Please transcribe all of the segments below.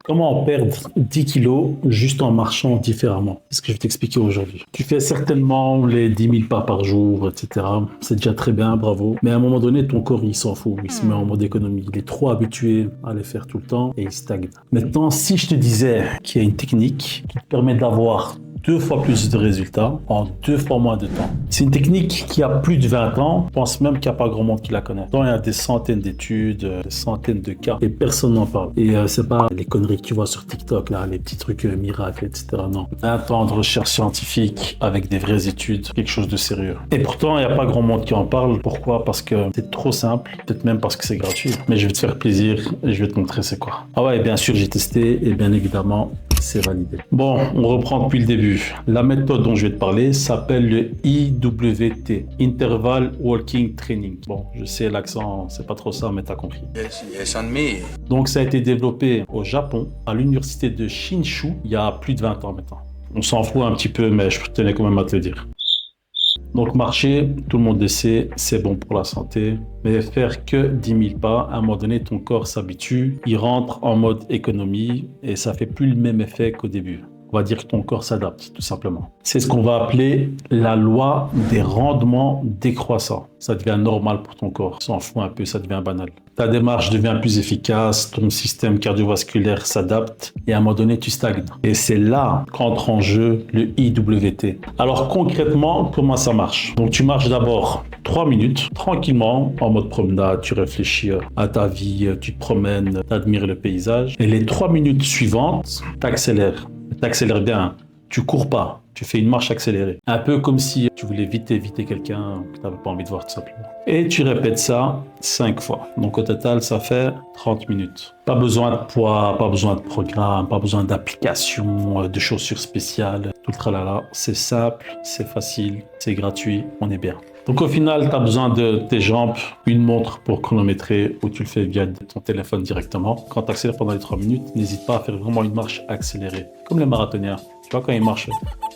Comment perdre 10 kilos juste en marchant différemment? C'est ce que je vais t'expliquer aujourd'hui. Tu fais certainement les 10 000 pas par jour, etc. C'est déjà très bien, bravo. Mais à un moment donné, ton corps, il s'en fout. Il se met en mode économie. Il est trop habitué à les faire tout le temps et il stagne. Maintenant, si je te disais qu'il y a une technique qui te permet d'avoir 2 fois plus de résultats en 2 fois moins de temps. C'est une technique qui a plus de 20 ans. Je pense même qu'il n'y a pas grand monde qui la connaît. Donc, il y a des centaines d'études, des centaines de cas et personne n'en parle. Et c'est pas les conneries que tu vois sur TikTok, là, les petits trucs miracles, etc. Non. 20 ans de recherche scientifique avec des vraies études, quelque chose de sérieux. Et pourtant, il n'y a pas grand monde qui en parle. Pourquoi? Parce que c'est trop simple. Peut-être même parce que c'est gratuit. Mais je vais te faire plaisir et je vais te montrer c'est quoi. Ah ouais, bien sûr, j'ai testé et bien évidemment, c'est validé. Bon, on reprend depuis le début. La méthode dont je vais te parler s'appelle le IWT, Interval Walking Training. Bon, je sais, l'accent, c'est pas trop ça, mais t'as compris. Yes, on me. Donc, ça a été développé au Japon, à l'université de Shinshu, il y a plus de 20 ans maintenant. On s'en fout un petit peu, mais je tenais quand même à te le dire. Donc marcher, tout le monde le sait, c'est bon pour la santé, mais faire que 10 000 pas, à un moment donné, ton corps s'habitue, il rentre en mode économie et ça fait plus le même effet qu'au début. On va dire que ton corps s'adapte, tout simplement. C'est ce qu'on va appeler la loi des rendements décroissants. Ça devient normal pour ton corps, s'en fout un peu, ça devient banal. Ta démarche devient plus efficace, ton système cardiovasculaire s'adapte et à un moment donné, tu stagnes. Et c'est là qu'entre en jeu le IWT. Alors concrètement, comment ça marche? Donc tu marches d'abord 3 minutes, tranquillement, en mode promenade, tu réfléchis à ta vie, tu te promènes, tu admires le paysage. Et les 3 minutes suivantes, t'accélères. T'accélères bien, tu cours pas, tu fais une marche accélérée. Un peu comme si tu voulais vite éviter quelqu'un que tu n'avais pas envie de voir tout simplement. Et tu répètes ça 5 fois. Donc au total, ça fait 30 minutes. Pas besoin de poids, pas besoin de programme, pas besoin d'application, de chaussures spéciales, tout le tralala. C'est simple, c'est facile, c'est gratuit, on est bien. Donc au final, tu as besoin de tes jambes, une montre pour chronométrer ou tu le fais via ton téléphone directement. Quand tu accélères pendant les 3 minutes, n'hésite pas à faire vraiment une marche accélérée, comme les marathoniens. Tu vois, quand ils marchent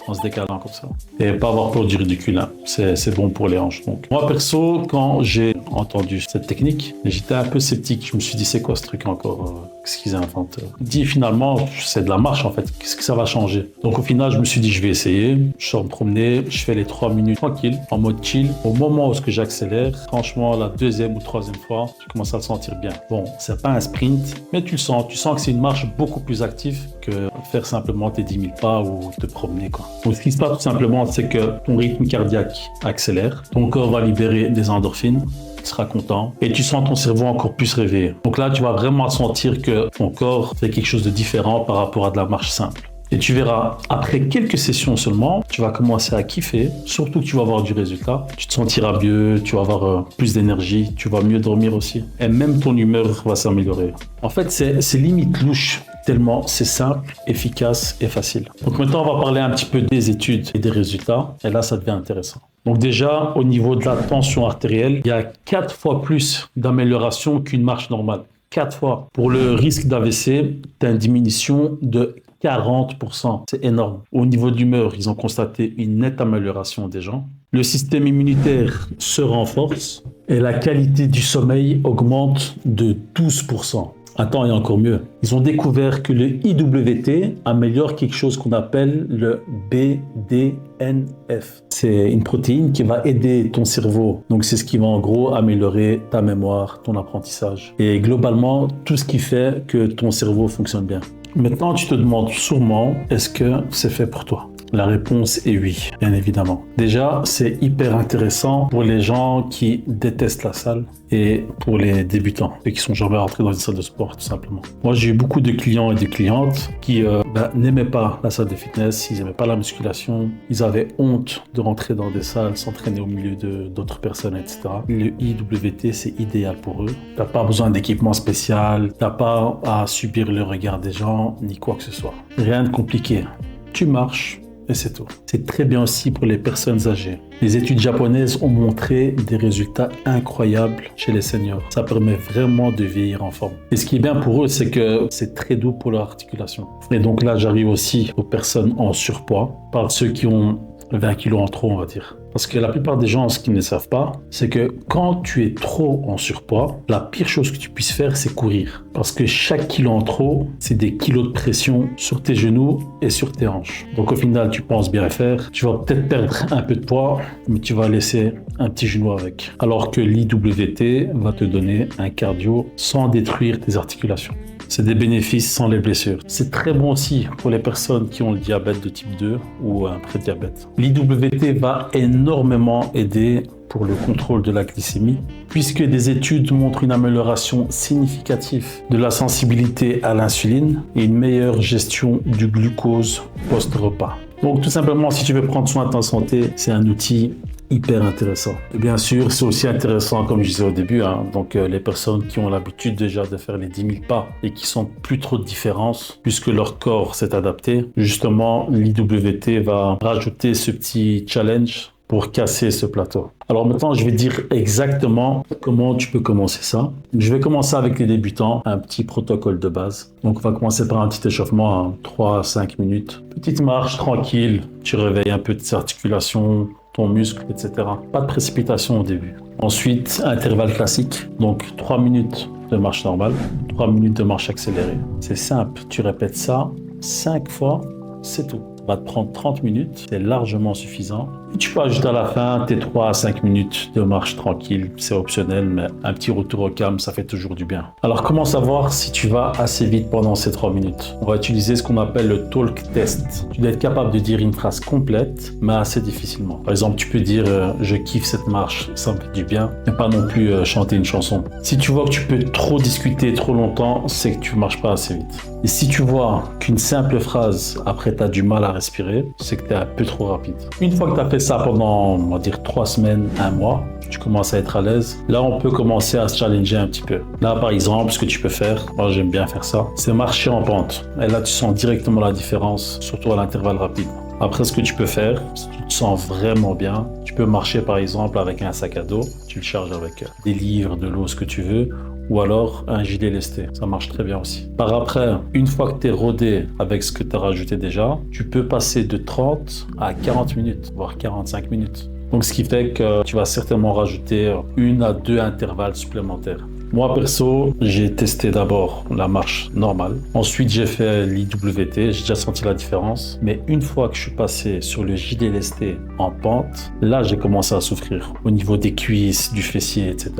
en se décalant comme ça. Et pas avoir peur du ridicule, hein. C'est bon pour les hanches. Donc. Moi, perso, quand j'ai entendu cette technique, j'étais un peu sceptique. Je me suis dit, c'est quoi ce truc encore? Qu'est-ce qu'ils inventent? Dit finalement, c'est de la marche en fait. Qu'est-ce que ça va changer? Donc au final, je me suis dit, je vais essayer. Je sors me promener, je fais les 3 minutes tranquille, en mode chill. Au moment où j'accélère, franchement, la 2e ou 3e fois, je commence à le sentir bien. Bon, c'est pas un sprint, mais tu le sens. Tu sens que c'est une marche beaucoup plus active que faire simplement tes 10 000 pas ou te promener, quoi. Donc ce qui se passe tout simplement, c'est que ton rythme cardiaque accélère, ton corps va libérer des endorphines, tu seras content et tu sens ton cerveau encore plus réveillé. Donc là, tu vas vraiment sentir que ton corps fait quelque chose de différent par rapport à de la marche simple. Et tu verras, après quelques sessions seulement, tu vas commencer à kiffer, surtout que tu vas avoir du résultat. Tu te sentiras mieux, tu vas avoir plus d'énergie, tu vas mieux dormir aussi. Et même ton humeur va s'améliorer. En fait, c'est limite louche, tellement c'est simple, efficace et facile. Donc maintenant, on va parler un petit peu des études et des résultats. Et là, ça devient intéressant. Donc déjà, au niveau de la tension artérielle, il y a 4 fois plus d'amélioration qu'une marche normale. 4 fois. Pour le risque d'AVC, tu as une diminution de 40%. C'est énorme. Au niveau d'humeur, ils ont constaté une nette amélioration des gens. Le système immunitaire se renforce et la qualité du sommeil augmente de 12%. Attends, il y a encore mieux. Ils ont découvert que le IWT améliore quelque chose qu'on appelle le BDNF. C'est une protéine qui va aider ton cerveau. Donc c'est ce qui va en gros améliorer ta mémoire, ton apprentissage. Et globalement, tout ce qui fait que ton cerveau fonctionne bien. Maintenant, tu te demandes sûrement, est-ce que c'est fait pour toi? La réponse est oui, bien évidemment. Déjà, c'est hyper intéressant pour les gens qui détestent la salle et pour les débutants et qui sont jamais rentrés dans une salle de sport, tout simplement. Moi, j'ai eu beaucoup de clients et de clientes qui n'aimaient pas la salle de fitness, ils n'aimaient pas la musculation, ils avaient honte de rentrer dans des salles, s'entraîner au milieu d'autres personnes, etc. Le IWT, c'est idéal pour eux. T'as pas besoin d'équipement spécial, t'as pas à subir le regard des gens, ni quoi que ce soit. Rien de compliqué. Tu marches, et c'est tout. C'est très bien aussi pour les personnes âgées. Les études japonaises ont montré des résultats incroyables chez les seniors. Ça permet vraiment de vieillir en forme. Et ce qui est bien pour eux, c'est que c'est très doux pour leur articulation. Et donc là, j'arrive aussi aux personnes en surpoids, par ceux qui ont 20 kilos en trop, on va dire. Parce que la plupart des gens, ce qu'ils ne savent pas, c'est que quand tu es trop en surpoids, la pire chose que tu puisses faire, c'est courir. Parce que chaque kilo en trop, c'est des kilos de pression sur tes genoux et sur tes hanches. Donc au final, tu penses bien faire. Tu vas peut-être perdre un peu de poids, mais tu vas laisser un petit genou avec. Alors que l'IWT va te donner un cardio sans détruire tes articulations. C'est des bénéfices sans les blessures. C'est très bon aussi pour les personnes qui ont le diabète de type 2 ou un prédiabète. L'IWT va énormément aider pour le contrôle de la glycémie, puisque des études montrent une amélioration significative de la sensibilité à l'insuline et une meilleure gestion du glucose post-repas. Donc tout simplement, si tu veux prendre soin de ta santé, c'est un outil hyper intéressant. Et bien sûr, c'est aussi intéressant, comme je disais au début, donc les personnes qui ont l'habitude déjà de faire les 10 000 pas et qui sentent plus trop de différence, puisque leur corps s'est adapté, justement, l'IWT va rajouter ce petit challenge pour casser ce plateau. Alors maintenant, je vais dire exactement comment tu peux commencer ça. Je vais commencer avec les débutants, un petit protocole de base. Donc on va commencer par un petit échauffement, 3 à 5 minutes. Petite marche tranquille, tu réveilles un peu tes articulations, ton muscle, etc. Pas de précipitation au début. Ensuite, intervalle classique, donc 3 minutes de marche normale, 3 minutes de marche accélérée. C'est simple, tu répètes ça 5 fois, c'est tout. Ça va te prendre 30 minutes, c'est largement suffisant. Et tu peux ajouter à la fin tes 3 à 5 minutes de marche tranquille, c'est optionnel, mais un petit retour au calme, ça fait toujours du bien. Alors comment savoir si tu vas assez vite pendant ces 3 minutes? On va utiliser ce qu'on appelle le talk test. Tu dois être capable de dire une phrase complète, mais assez difficilement. Par exemple, tu peux dire je kiffe cette marche, ça me fait du bien, mais pas non plus chanter une chanson. Si tu vois que tu peux trop discuter trop longtemps, c'est que tu marches pas assez vite. Et si tu vois qu'une simple phrase, après tu as du mal à respirer, c'est que tu es un peu trop rapide. Une fois que tu as fait ça pendant, on va dire, 3 semaines, 1 mois, tu commences à être à l'aise. Là, on peut commencer à se challenger un petit peu. Là, par exemple, ce que tu peux faire, moi j'aime bien faire ça, c'est marcher en pente. Et là, tu sens directement la différence, surtout à l'intervalle rapide. Après, ce que tu peux faire, si tu te sens vraiment bien, tu peux marcher par exemple avec un sac à dos, tu le charges avec des livres, de l'eau, ce que tu veux, ou alors un gilet lesté. Ça marche très bien aussi. Par après, une fois que tu es rodé avec ce que tu as rajouté déjà, tu peux passer de 30 à 40 minutes, voire 45 minutes. Donc, ce qui fait que tu vas certainement rajouter 1 à 2 intervalles supplémentaires. Moi, perso, j'ai testé d'abord la marche normale. Ensuite, j'ai fait l'IWT. J'ai déjà senti la différence. Mais une fois que je suis passé sur le gilet lesté en pente, là, j'ai commencé à souffrir au niveau des cuisses, du fessier, etc.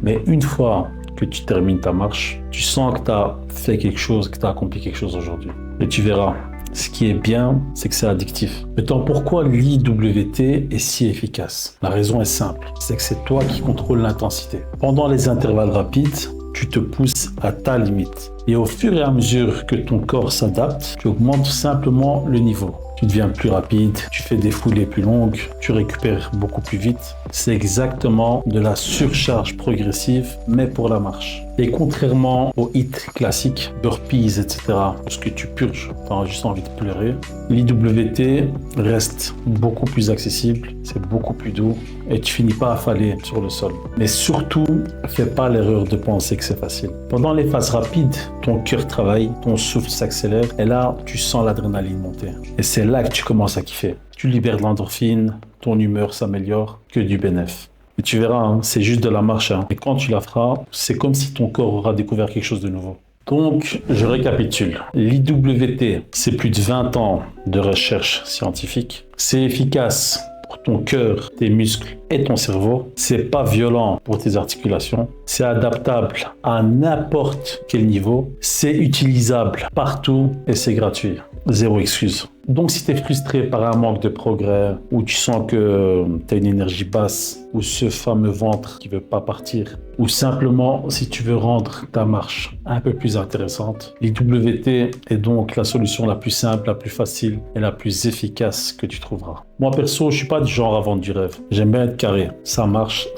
Mais une fois que tu termines ta marche, tu sens que tu as fait quelque chose, que tu as accompli quelque chose aujourd'hui. Et tu verras. Ce qui est bien, c'est que c'est addictif. Maintenant, pourquoi l'IWT est si efficace? La raison est simple, c'est que c'est toi qui contrôles l'intensité. Pendant les intervalles rapides, tu te pousses à ta limite. Et au fur et à mesure que ton corps s'adapte, tu augmentes simplement le niveau. Tu deviens plus rapide, tu fais des foulées plus longues, tu récupères beaucoup plus vite. C'est exactement de la surcharge progressive, mais pour la marche. Et contrairement aux hits classiques, burpees, etc., parce que tu purges, tu as juste envie de pleurer, l'IWT reste beaucoup plus accessible, c'est beaucoup plus doux et tu finis pas affalé sur le sol. Mais surtout, fais pas l'erreur de penser que c'est facile. Pendant les phases rapides, ton cœur travaille, ton souffle s'accélère et là, tu sens l'adrénaline monter. Et c'est là que tu commences à kiffer. Tu libères de l'endorphine, ton humeur s'améliore, que du bénéf. Et tu verras, c'est juste de la marche. Et quand tu la feras, c'est comme si ton corps aura découvert quelque chose de nouveau. Donc, je récapitule. L'IWT, c'est plus de 20 ans de recherche scientifique. C'est efficace pour ton cœur, tes muscles et ton cerveau. C'est pas violent pour tes articulations. C'est adaptable à n'importe quel niveau. C'est utilisable partout et c'est gratuit. Zéro excuse. Donc si tu es frustré par un manque de progrès ou tu sens que tu as une énergie basse ou ce fameux ventre qui veut pas partir ou simplement si tu veux rendre ta marche un peu plus intéressante, l'IWT est donc la solution la plus simple, la plus facile et la plus efficace que tu trouveras. Moi perso, je suis pas du genre à vendre du rêve. J'aime bien être carré. Ça marche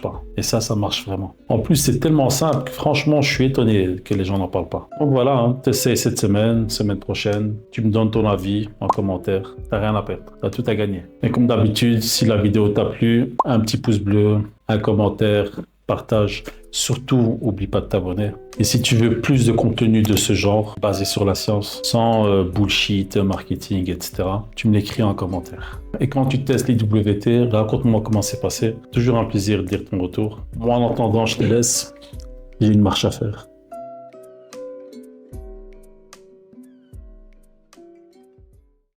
pas. Et ça marche vraiment. En plus, c'est tellement simple que franchement, je suis étonné que les gens n'en parlent pas. Donc voilà, tu essaies cette semaine prochaine, tu me donnes ton avis en commentaire. T'as rien à perdre, t'as tout à gagner. Et comme d'habitude, si la vidéo t'a plu, un petit pouce bleu, un commentaire partage. Surtout, oublie pas de t'abonner. Et si tu veux plus de contenu de ce genre, basé sur la science, sans bullshit, marketing, etc., tu me l'écris en commentaire. Et quand tu testes l'IWT, raconte-moi comment c'est passé. Toujours un plaisir de lire ton retour. Moi, en attendant, je te laisse. J'ai une marche à faire.